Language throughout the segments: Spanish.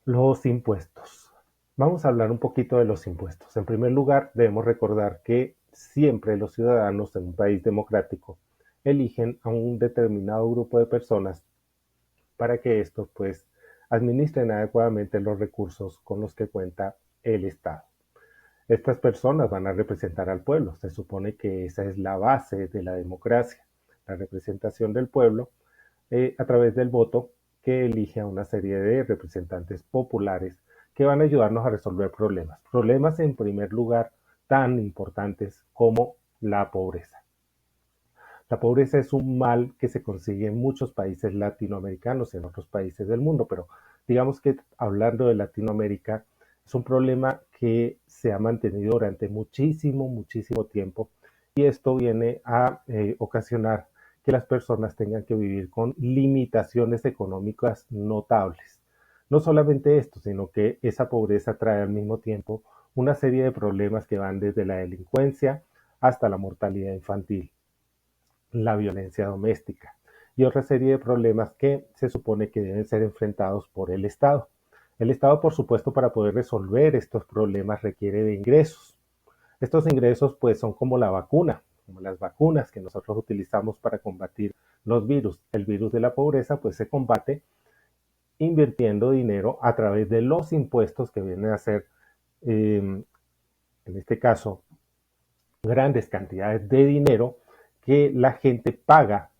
Los impuestos. Vamos a hablar un poquito de los impuestos. En primer lugar, debemos recordar que siempre los ciudadanos en un país democrático eligen a un determinado grupo de personas para que estos pues administren adecuadamente los recursos con los que cuenta el Estado. Estas personas van a representar al pueblo. Se supone que esa es la base de la democracia, la representación del pueblo a través del voto que elige a una serie de representantes populares que van a ayudarnos a resolver problemas. Problemas en primer lugar tan importantes como la pobreza. La pobreza es un mal que se consigue en muchos países latinoamericanos y en otros países del mundo, pero digamos que hablando de Latinoamérica, es un problema que se ha mantenido durante muchísimo tiempo y esto viene a ocasionar que las personas tengan que vivir con limitaciones económicas notables. No solamente esto, sino que esa pobreza trae al mismo tiempo una serie de problemas que van desde la delincuencia hasta la mortalidad infantil, la violencia doméstica y otra serie de problemas que se supone que deben ser enfrentados por el Estado. El Estado, por supuesto, para poder resolver estos problemas requiere de ingresos. Estos ingresos pues son como la vacuna, como las vacunas que nosotros utilizamos para combatir los virus. El virus de la pobreza pues se combate invirtiendo dinero a través de los impuestos que vienen a ser, en este caso, grandes cantidades de dinero que la gente paga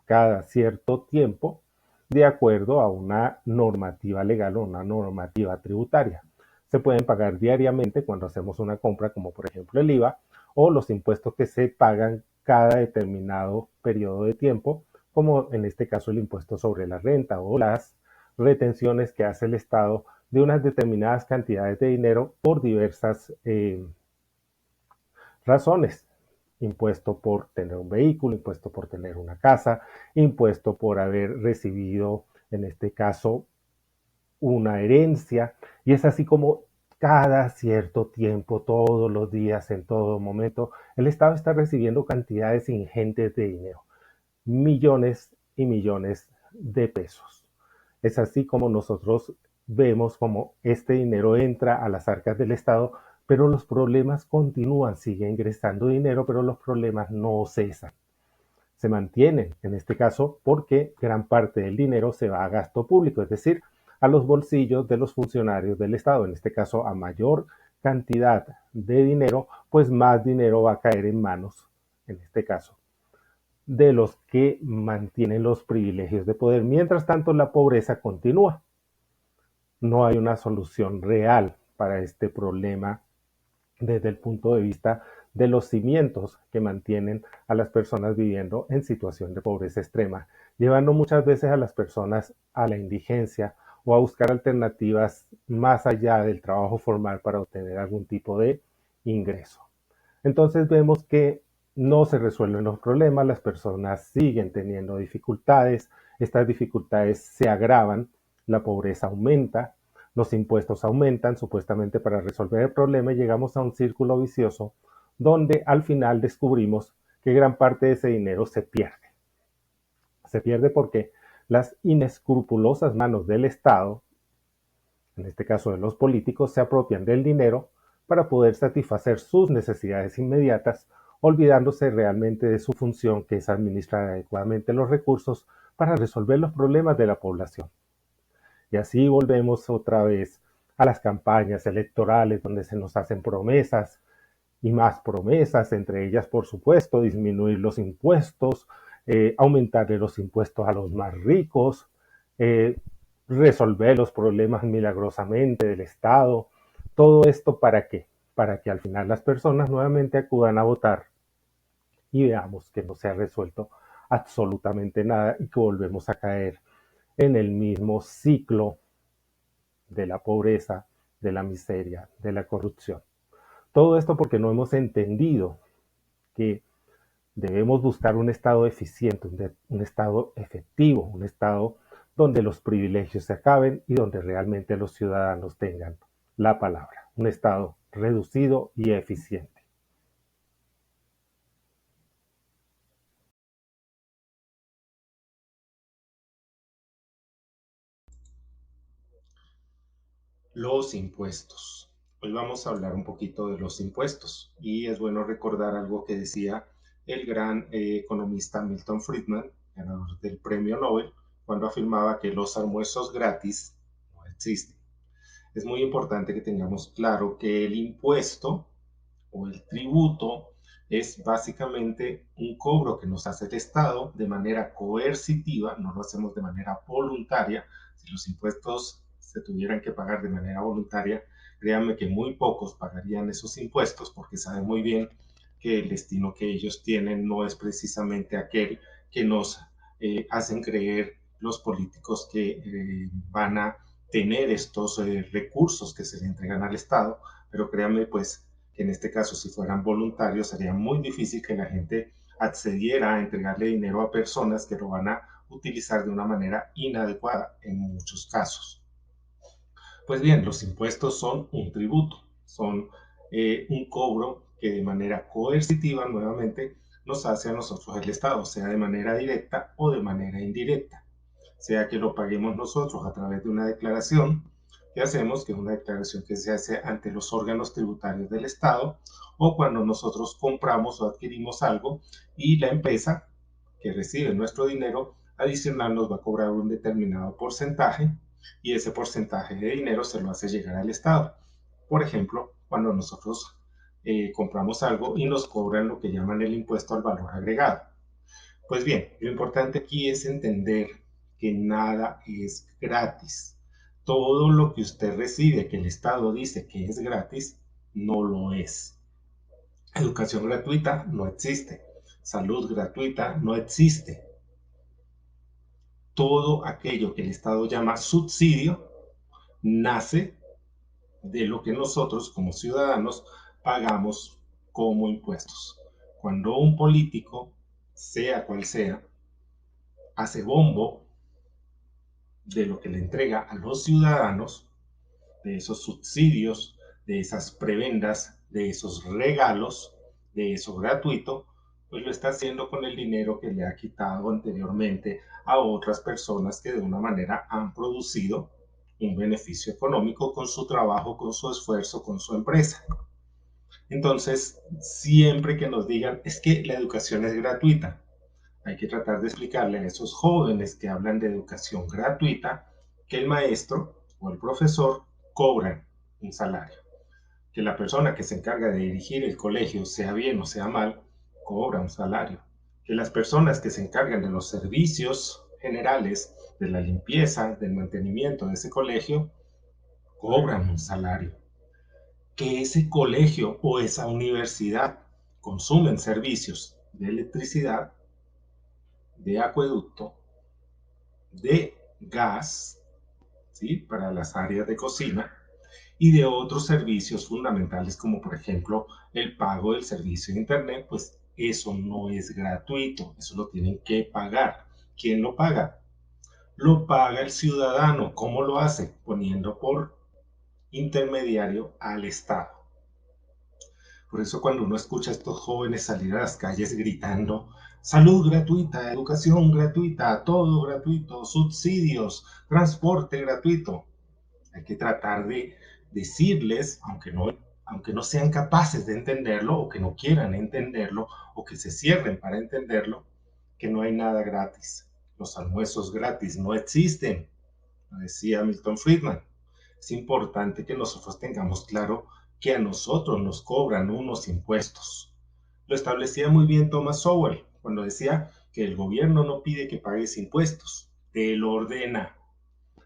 cada cierto tiempo de acuerdo a una normativa legal o una normativa tributaria. Se pueden pagar diariamente cuando hacemos una compra, como por ejemplo el IVA, o los impuestos que se pagan cada determinado periodo de tiempo, como en este caso el impuesto sobre la renta o las retenciones que hace el Estado de unas determinadas cantidades de dinero por diversas razones. Impuesto por tener un vehículo, impuesto por tener una casa, impuesto por haber recibido, en este caso, una herencia. Y es así como cada cierto tiempo, todos los días, en todo momento, el Estado está recibiendo cantidades ingentes de dinero, millones y millones de pesos. Es así como nosotros vemos como este dinero entra a las arcas del Estado, pero los problemas continúan, sigue ingresando dinero, pero los problemas no cesan, se mantienen, en este caso, porque gran parte del dinero se va a gasto público, es decir, a los bolsillos de los funcionarios del Estado. En este caso, a mayor cantidad de dinero, pues más dinero va a caer en manos, en este caso, de los que mantienen los privilegios de poder. Mientras tanto, la pobreza continúa. No hay una solución real para este problema desde el punto de vista de los cimientos que mantienen a las personas viviendo en situación de pobreza extrema, llevando muchas veces a las personas a la indigencia o a buscar alternativas más allá del trabajo formal para obtener algún tipo de ingreso. Entonces vemos que no se resuelven los problemas, las personas siguen teniendo dificultades, estas dificultades se agravan, la pobreza aumenta, los impuestos aumentan supuestamente para resolver el problema y llegamos a un círculo vicioso donde al final descubrimos que gran parte de ese dinero se pierde. Se pierde porque las inescrupulosas manos del Estado, en este caso de los políticos, se apropian del dinero para poder satisfacer sus necesidades inmediatas, olvidándose realmente de su función, que es administrar adecuadamente los recursos para resolver los problemas de la población. Y así volvemos otra vez a las campañas electorales donde se nos hacen promesas y más promesas, entre ellas, por supuesto, disminuir los impuestos, aumentarle los impuestos a los más ricos, eh, resolver los problemas milagrosamente del Estado. Todo esto para qué? Para que al final las personas nuevamente acudan a votar y veamos que no se ha resuelto absolutamente nada y que volvemos a caer en el mismo ciclo de la pobreza, de la miseria, de la corrupción. Todo esto porque no hemos entendido que debemos buscar un Estado eficiente, un Estado efectivo, un Estado donde los privilegios se acaben y donde realmente los ciudadanos tengan la palabra. Un Estado reducido y eficiente. Los impuestos. Hoy vamos a hablar un poquito de los impuestos y es bueno recordar algo que decía el gran economista Milton Friedman, ganador del premio Nobel, cuando afirmaba que los almuerzos gratis no existen. Es muy importante que tengamos claro que el impuesto o el tributo es básicamente un cobro que nos hace el Estado de manera coercitiva, no lo hacemos de manera voluntaria. Si los impuestos se tuvieran que pagar de manera voluntaria, créanme que muy pocos pagarían esos impuestos porque saben muy bien que el destino que ellos tienen no es precisamente aquel que nos hacen creer los políticos que van a tener estos recursos que se le entregan al Estado, pero créanme pues que en este caso si fueran voluntarios sería muy difícil que la gente accediera a entregarle dinero a personas que lo van a utilizar de una manera inadecuada en muchos casos. Pues bien, los impuestos son un tributo, son un cobro que de manera coercitiva nuevamente nos hace a nosotros el Estado, sea de manera directa o de manera indirecta, sea que lo paguemos nosotros a través de una declaración que hacemos, que es una declaración que se hace ante los órganos tributarios del Estado, o cuando nosotros compramos o adquirimos algo y la empresa que recibe nuestro dinero adicional nos va a cobrar un determinado porcentaje y ese porcentaje de dinero se lo hace llegar al Estado. Por ejemplo, cuando nosotros compramos algo y nos cobran lo que llaman el impuesto al valor agregado. Pues bien, lo importante aquí es entender que nada es gratis. Todo lo que usted recibe, que el Estado dice que es gratis, no lo es. Educación gratuita no existe. Salud gratuita no existe. Todo aquello que el Estado llama subsidio nace de lo que nosotros como ciudadanos pagamos como impuestos. Cuando un político, sea cual sea, hace bombo de lo que le entrega a los ciudadanos, de esos subsidios, de esas prebendas, de esos regalos, de eso gratuito, pues lo está haciendo con el dinero que le ha quitado anteriormente a otras personas que de una manera han producido un beneficio económico con su trabajo, con su esfuerzo, con su empresa. Entonces, siempre que nos digan, es que la educación es gratuita, hay que tratar de explicarle a esos jóvenes que hablan de educación gratuita que el maestro o el profesor cobran un salario, que la persona que se encarga de dirigir el colegio, sea bien o sea mal, cobra un salario, que las personas que se encargan de los servicios generales, de la limpieza, del mantenimiento de ese colegio, cobran un salario, que ese colegio o esa universidad consumen servicios de electricidad, de acueducto, de gas, ¿sí? Para las áreas de cocina y de otros servicios fundamentales como por ejemplo el pago del servicio de internet, pues eso no es gratuito, eso lo tienen que pagar. ¿Quién lo paga? Lo paga el ciudadano. ¿Cómo lo hace? Poniendo por intermediario al Estado. Por eso cuando uno escucha a estos jóvenes salir a las calles gritando, salud gratuita, educación gratuita, todo gratuito, subsidios, transporte gratuito, hay que tratar de decirles, aunque no sean capaces de entenderlo o que no quieran entenderlo o que se cierren para entenderlo, que no hay nada gratis. Los almuerzos gratis no existen, lo decía Milton Friedman. Es importante que nosotros tengamos claro que a nosotros nos cobran unos impuestos. Lo establecía muy bien Thomas Sowell cuando decía que el gobierno no pide que pagues impuestos, te lo ordena.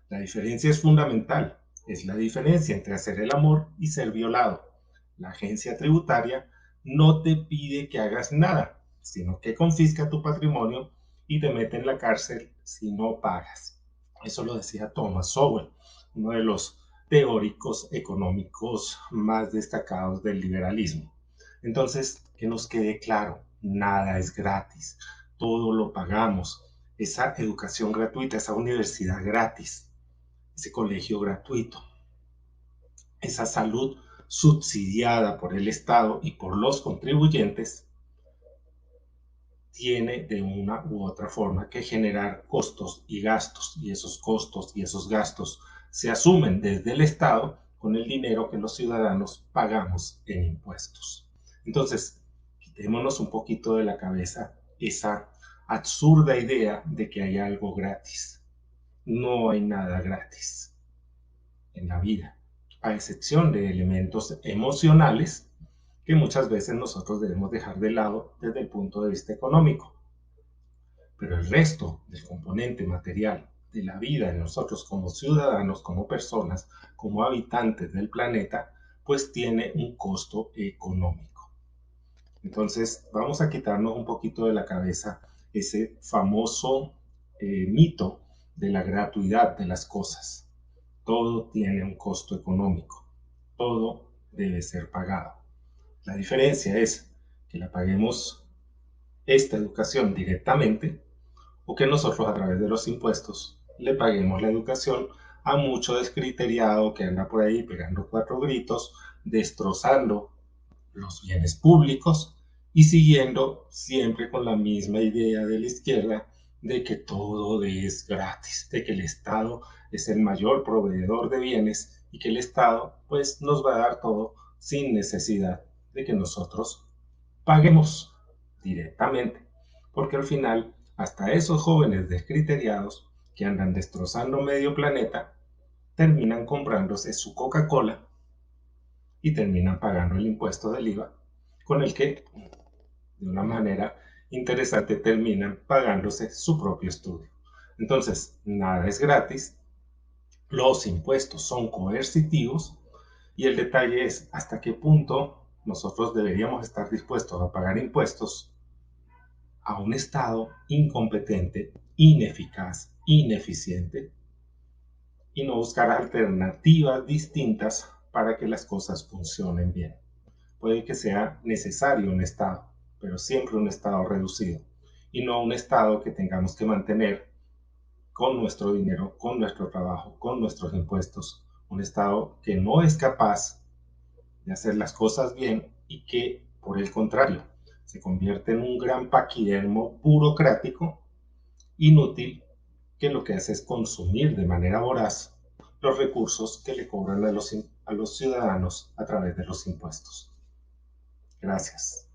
La diferencia es fundamental. Es la diferencia entre hacer el amor y ser violado. La agencia tributaria no te pide que hagas nada, sino que confisca tu patrimonio y te mete en la cárcel si no pagas. Eso lo decía Thomas Sowell, uno de los teóricos económicos más destacados del liberalismo. Entonces, que nos quede claro, nada es gratis, todo lo pagamos. Esa educación gratuita, esa universidad gratis, ese colegio gratuito, esa salud subsidiada por el Estado y por los contribuyentes, tiene de una u otra forma que generar costos y gastos, y esos costos y esos gastos se asumen desde el Estado con el dinero que los ciudadanos pagamos en impuestos. Entonces, quitémonos un poquito de la cabeza esa absurda idea de que hay algo gratis. No hay nada gratis en la vida, a excepción de elementos emocionales que muchas veces nosotros debemos dejar de lado desde el punto de vista económico. Pero el resto del componente material de la vida de nosotros como ciudadanos, como personas, como habitantes del planeta, pues tiene un costo económico. Entonces vamos a quitarnos un poquito de la cabeza ese famoso mito de la gratuidad de las cosas. Todo tiene un costo económico, todo debe ser pagado. La diferencia es que la paguemos esta educación directamente o que nosotros a través de los impuestos le paguemos la educación a mucho descriteriado que anda por ahí pegando cuatro gritos, destrozando los bienes públicos y siguiendo siempre con la misma idea de la izquierda de que todo es gratis, de que el Estado es el mayor proveedor de bienes y que el Estado pues nos va a dar todo sin necesidad de que nosotros paguemos directamente, porque al final hasta esos jóvenes descriteriados que andan destrozando medio planeta terminan comprándose su Coca-Cola y terminan pagando el impuesto del IVA, con el que de una manera interesante terminan pagándose su propio estudio. Entonces, nada es gratis, los impuestos son coercitivos y el detalle es hasta qué punto nosotros deberíamos estar dispuestos a pagar impuestos a un Estado incompetente, ineficaz, ineficiente y no buscar alternativas distintas para que las cosas funcionen bien. Puede que sea necesario un Estado, pero siempre un Estado reducido y no un Estado que tengamos que mantener con nuestro dinero, con nuestro trabajo, con nuestros impuestos. Un Estado que no es capaz de hacer las cosas bien y que, por el contrario, se convierte en un gran paquidermo burocrático inútil que lo que hace es consumir de manera voraz los recursos que le cobran a los ciudadanos a través de los impuestos. Gracias.